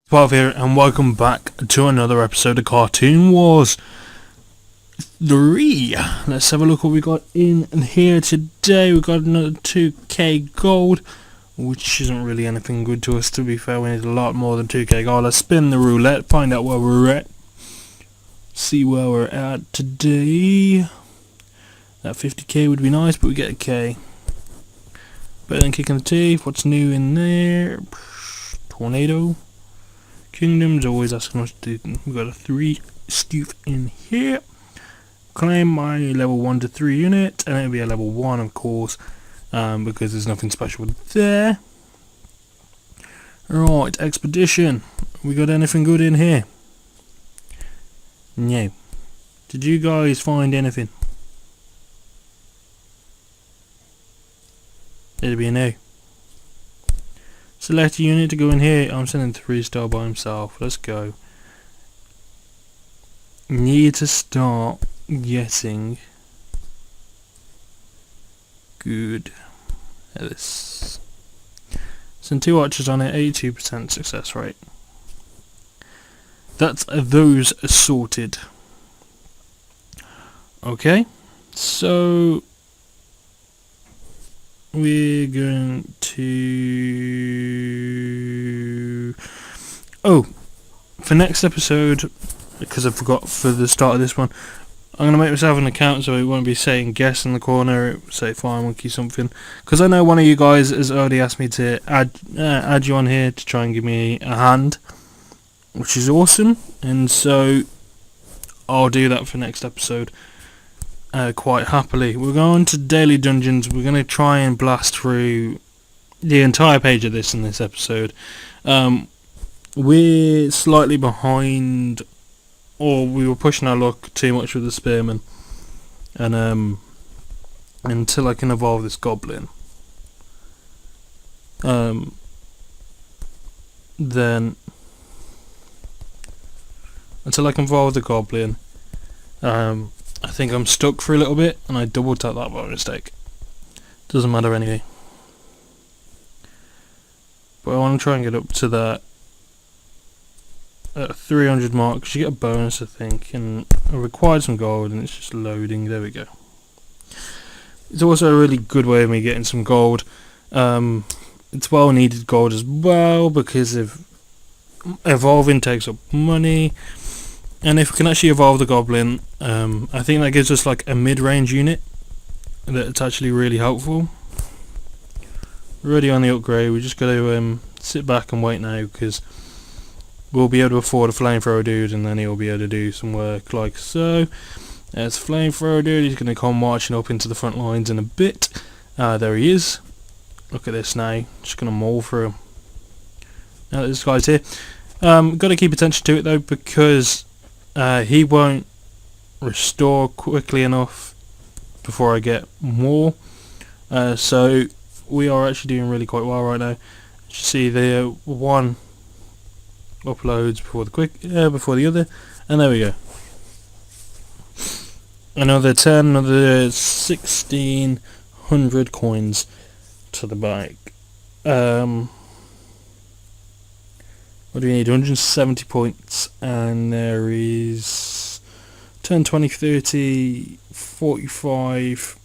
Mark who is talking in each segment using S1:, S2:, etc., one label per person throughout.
S1: 12 here, and welcome back to another episode of Cartoon Wars 3. Let's have a look what we got in here today. We've got another 2k gold, which isn't really anything good to us, to be fair. We need a lot more than 2k gold. Let's spin the roulette, find out where we're at, see where we're at today. That 50k would be nice, but we get a k. Better than kicking the teeth. What's new in there? Tornado. Kingdoms, always asking us to do. We've got a 3 stuff in here. Claim my level 1 to 3 unit, and it'll be a level 1 of course, because there's nothing special there. Right, expedition. We got anything good in here? No. Did you guys find anything? It'll be a no. Select a unit to go in here. I'm sending 3-star by himself. Let's go. Need to start getting good at this. Send 2 archers on it, 82% success rate. That's those sorted. Okay, so we're going to... for next episode, because I forgot for the start of this one, I'm going to make myself an account so it won't be saying guess in the corner, it will say Fire Monkey something, because I know one of you guys has already asked me to add you on here to try and give me a hand, which is awesome, and so I'll do that for next episode. Quite happily. We're going to daily dungeons. We're going to try and blast through the entire page of this in this episode. We're slightly behind, or we were pushing our luck too much with the spearmen, and until I can evolve this goblin, then until I can evolve the goblin, I think I'm stuck for a little bit, and I double tapped that by mistake. Doesn't matter anyway. But I want to try and get up to that 300 mark, because you get a bonus I think, and I required some gold and it's just loading. There we go. It's also a really good way of me getting some gold. It's well needed gold as well, because if evolving takes up money. And if we can actually evolve the goblin, I think that gives us like a mid-range unit that's actually really helpful. We're already on the upgrade. We just got to sit back and wait now, because we'll be able to afford a flamethrower dude, and then he'll be able to do some work like so. There's flamethrower dude. He's going to come marching up into the front lines in a bit. There he is. Look at this now. Just going to maul through him. Now this guy's here. Got to keep attention to it though, because he won't restore quickly enough before I get more. So we are actually doing really quite well right now. You see the one uploads before the other, and there we go. Another 10, another 1600 coins to the bag. What do we need? 170 points, and there is 10, 20, 30, 45,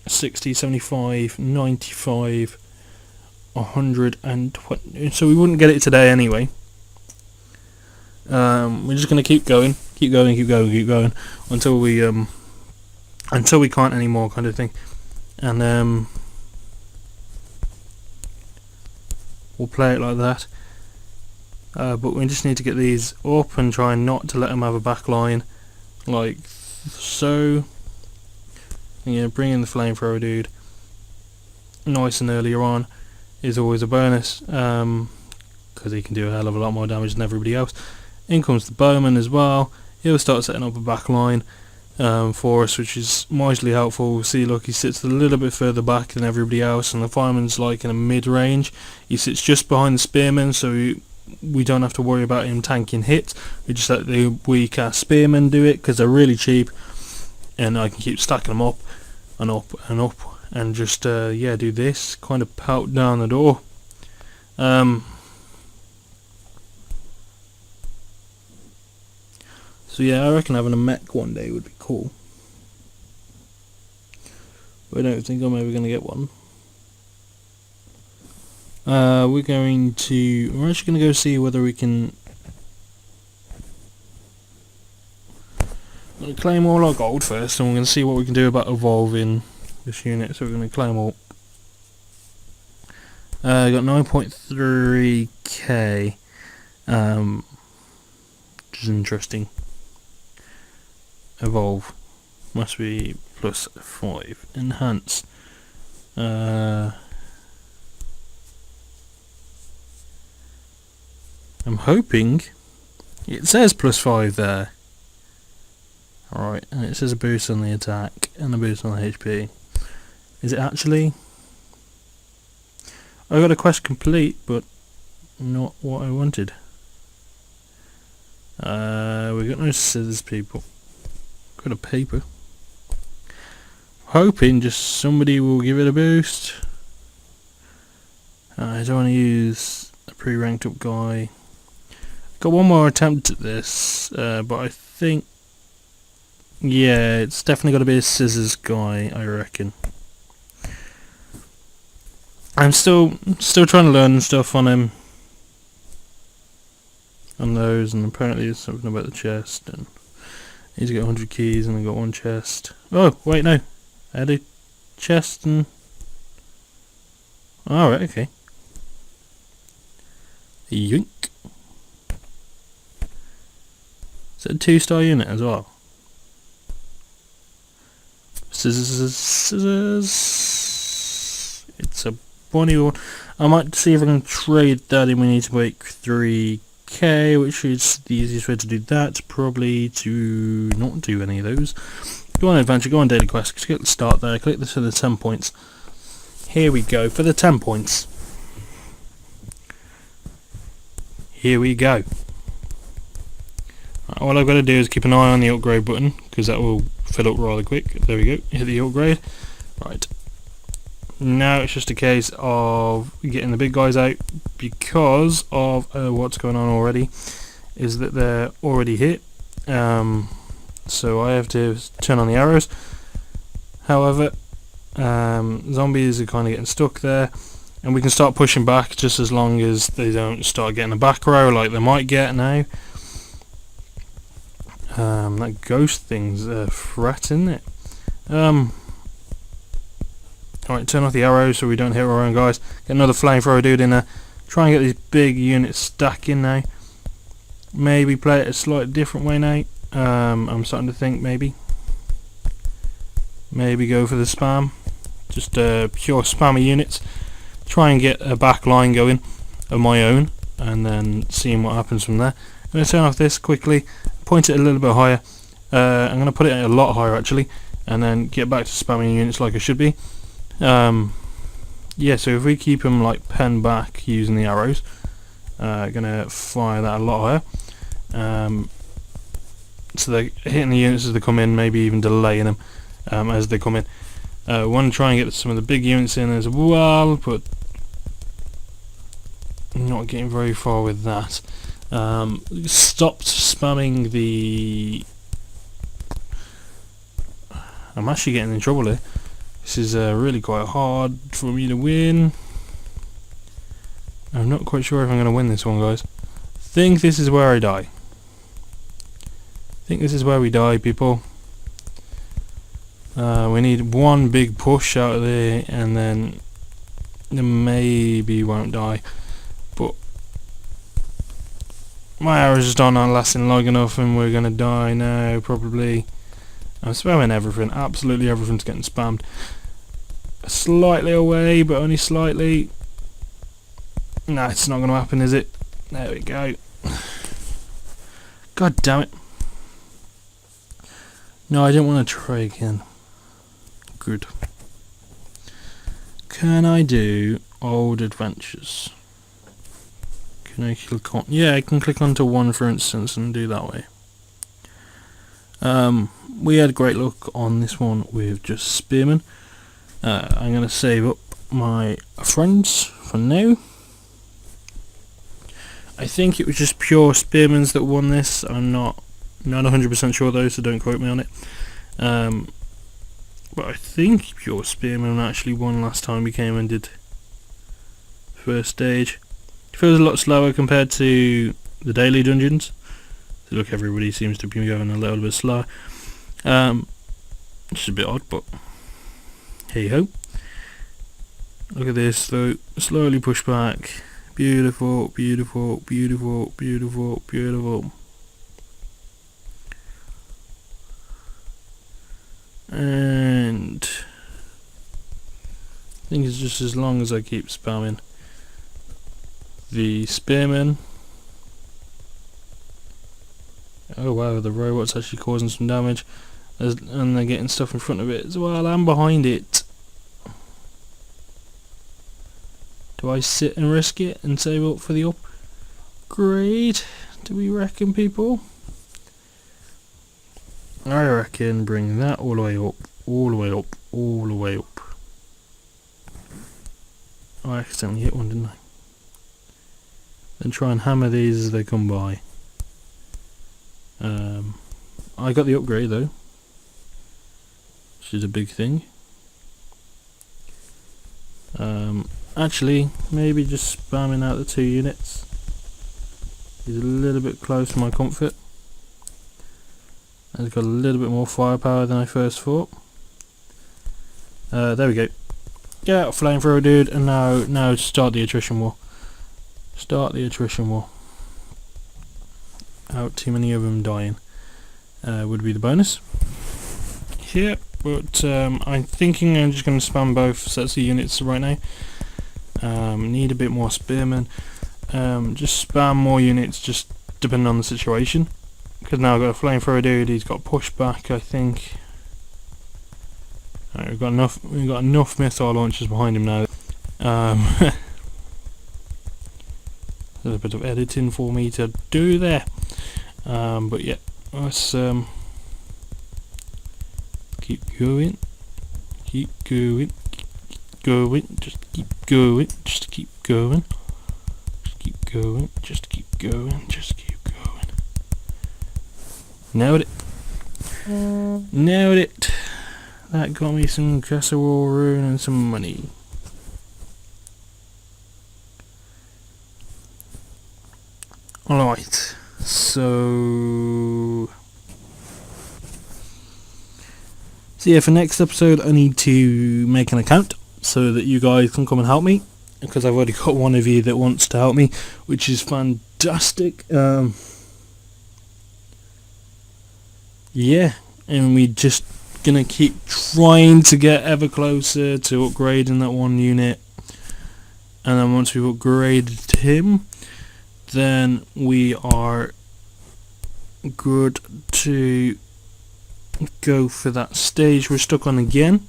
S1: 60, 75, 95, 120. So we wouldn't get it today anyway. We're just going to keep going until we can't anymore, kind of thing, and we'll play it like that. But we just need to get these up and try not to let them have a back line, like so. And yeah, bring in the flamethrower dude nice and earlier on is always a bonus, because he can do a hell of a lot more damage than everybody else. In comes the bowman as well. He'll start setting up a back line for us, which is mightily helpful. See, look, he sits a little bit further back than everybody else, and the fireman's like in a mid-range. He sits just behind the spearman, so we don't have to worry about him tanking hits. We just let the weak ass spearmen do it, because they're really cheap, and I can keep stacking them up and up and up, and just yeah, do this, kind of pelt down the door. So yeah, I reckon having a mech one day would be cool. But I don't think I'm ever going to get one. We're actually going to go see whether we can... I'm going to claim all our gold first, and we're going to see what we can do about evolving this unit. So we're going to claim all. Got 9.3k, which is interesting. Evolve must be +5. Enhance. I'm hoping it says +5 there. Alright, and it says a boost on the attack and a boost on the HP. Is it actually? I got a quest complete, but not what I wanted. We got no scissors, people. Got a paper. Hoping just somebody will give it a boost. I don't want to use a pre-ranked up guy. Got one more attempt at this, but I think, yeah, it's definitely got to be a scissors guy, I reckon. I'm still trying to learn stuff on him, on those, and apparently there's something about the chest, and he's got 100 keys, and I got one chest. Oh wait, no, I had a chest, and alright, okay. Yoink. Is it a 2-star unit as well? Scissors. It's a bunny one. I might see if I can trade that in. We need to make 3k, which is the easiest way to do that. Probably to not do any of those. Go on adventure, go on daily quest. Just get the start there. Click this for the 10 points. Here we go for the 10 points. Here we go. Right, all I've got to do is keep an eye on the upgrade button, because that will fill up rather quick. There we go. Hit the upgrade. Right. Now it's just a case of getting the big guys out, because of what's going on already, is that they're already hit. So I have to turn on the arrows. However, zombies are kind of getting stuck there, and we can start pushing back just as long as they don't start getting a back row like they might get now. That ghost thing's a threat, isn't it? Alright, turn off the arrows so we don't hit our own guys. Get another flamethrower dude in there. Try and get these big units stacking now. Maybe play it a slightly different way now. I'm starting to think maybe go for the spam. Just pure spammy units. Try and get a back line going of my own, and then seeing what happens from there. I'm going to turn off this quickly, point it a little bit higher. I'm going to put it a lot higher actually, and then get back to spamming units like I should be. Yeah, so if we keep them like pen back using the arrows, gonna fire that a lot higher. So they're hitting the units as they come in, maybe even delaying them as they come in. Want to try and get some of the big units in as well, but not getting very far with that. Stopped spamming the... I'm actually getting in trouble here. This is really quite hard for me to win. I'm not quite sure if I'm going to win this one, guys. I think this is where I die. I think this is where we die, people. We need one big push out of there, and then maybe won't die. But my arrows just aren't lasting long enough, and we're going to die now, probably. I'm spamming everything. Absolutely everything's getting spammed. Slightly away, but only slightly. No, it's not going to happen, is it? There we go. God damn it. No, I didn't want to try again. Good. Can I do old adventures? Can I click on? Yeah, I can click onto one, for instance, and do that way. We had great luck on this one with just spearmen. I'm going to save up my friends for now. I think it was just pure spearmen that won this. I'm not Not 100% sure though, so don't quote me on it. But I think Pure Spearman actually won last time we came and did first stage. It feels a lot slower compared to the daily dungeons. So look, everybody seems to be going a little bit slower. It's a bit odd, but hey ho. Look at this though, slowly push back. Beautiful, beautiful, beautiful, beautiful, beautiful. And I think it's just as long as I keep spamming the spearmen. Oh wow, the robot's actually causing some damage, and they're getting stuff in front of it as well and behind it. Do I sit and risk it and save up for the upgrade? Do we reckon, people? I reckon bring that all the way up, all the way up, all the way up. Oh, I accidentally hit one, didn't I? Then try and hammer these as they come by. I got the upgrade though, which is a big thing. Actually, maybe just spamming out the 2 units is a little bit close to my comfort. It's got a little bit more firepower than I first thought. There we go. Get out, flamethrower dude, and now start the attrition war. Start the attrition war. Out too many of them dying would be the bonus. Yeah, but I'm thinking I'm just going to spam both sets of units right now. Need a bit more spearmen. Just spam more units, just depending on the situation. Because now I've got a flamethrower dude. He's got pushback, I think. Right, we've got enough missile launchers behind him now. There's a bit of editing for me to do there. But yeah, let's keep going, keep going, keep going, just keep going, just keep going, just keep going, just keep going, just keep going. Nailed it. Nailed it. That got me some casserole rune and some money. Alright, so yeah, for next episode I need to make an account so that you guys can come and help me, because I've already got one of you that wants to help me, which is fantastic. Yeah, and we're just gonna keep trying to get ever closer to upgrading that one unit, and then once we've upgraded him, then we are good to go for that stage we're stuck on again,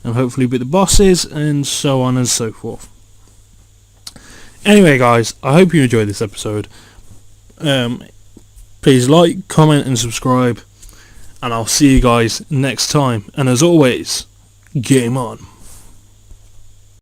S1: and hopefully beat the bosses, and so on and so forth. Anyway guys, I hope you enjoyed this episode. Please like, comment and subscribe, and I'll see you guys next time, and as always, game on.